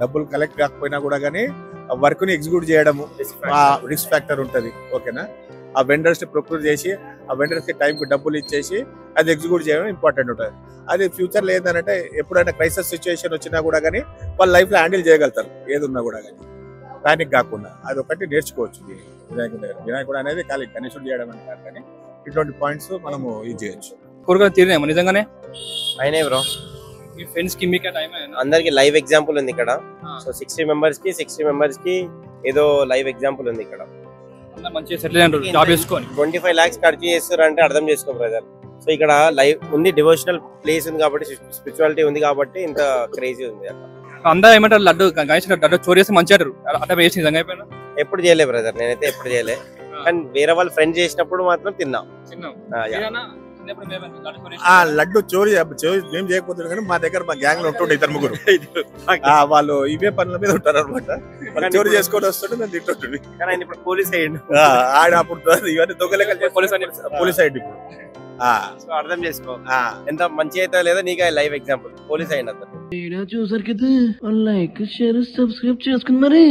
డబ్బులు కలెక్ట్ కాకపోయినా కూడా కానీ వర్క్ ని ఎగ్జిక్యూట్ చేయడము రిస్క్ ఫ్యాక్టర్ ఉంటది. ఓకేనా, ఆ వెండర్స్ ని ప్రొక్యూర్ చేసి ఆ వెండర్స్ కి టైం కి డబ్బులు ఇచ్చేసి అది ఎగ్జిక్యూట్ చేయడం ఇంపార్టెంట్ ఉంటుంది. అది ఫ్యూచర్ లో ఏంటంటే ఎప్పుడైనా క్రైసిస్ సిచ్యువేషన్ వచ్చినా కూడా కానీ వాళ్ళ లైఫ్ లో హ్యాండిల్ చేయగలుగుతారు ఏది ఉన్నా కూడా కానీ. ప్యానిక్ కాకుండా అది ఒకటి నేర్చుకోవచ్చు వినాయకుడు దగ్గర. వినాయకుడు అనేది ఖాళీ గణేశుడు చేయడం అని కాదు, కానీ ఇటువంటి పాయింట్స్ మనము ఇది చేయొచ్చు. కోరికలు తీరినాయి నిజంగానే అయినాయి బ్రో. మీ ఫ్రెండ్స్ కి మీకు అందరికి లైవ్ ఎగ్జాంపుల్ ఉంది ఇక్కడ. సో 60 మెంబర్స్ కి ఏదో లైవ్ ఎగ్జాంపుల్ ఉంది ఇక్కడ. మంచిగా సెటిల్ అయ్యారు, జాబ్ చేసుకొని 25 lakhs ఖర్చు చేస్తారు అంటే అర్థం చేసుకో బ్రదర్. సో ఇక్కడ లైవ్ ఉంది, డివోషనల్ ప్లేస్ ఉంది కాబట్టి, స్పిరిచువాలిటీ ఉంది కాబట్టి ఇంత క్రేజీ ఉంది అక్కడ. అందరూ ఏమంటారు లడ్డు గణేష్ లడ్డు చోరీ చేస్తే మంచి అంటారు. అట్లా వేసి నిజంగా అయిపోయినా ఎప్పుడు చేయలే బ్రదర్, నేనైతే ఎప్పుడు చేయలే. కానీ వేరే వాళ్ళు ఫ్రెండ్ చేసినప్పుడు మాత్రం తిన్నా. లడ్డు చోరీ మేము చేయకపోతున్నాం, కానీ మా దగ్గర మా గ్యాంగ్ లో ఉంటుండే 2-3 వాళ్ళు ఇవే పనుల మీద ఉంటారు అనమాట. చోరీ చేసుకొని వస్తుంటే మేము తింటుంటుంది. కానీ ఆయన ఇప్పుడు పోలీస్ అయ్యిండు. ఆడ అప్పుడు ఇవన్నీ దొంగలెక్కలు పోలీస్ అయ్యింది ఇప్పుడు. సో అర్థం చేసుకో ఎంత మంచి అయితే లేదా. నీకు లైవ్ ఎగ్జాంపుల్ పోలీస్ అయ్యింది అతను. చూసారు కదా, లైక్ షేర్ సబ్స్క్రైబ్ చేసుకుని మరి.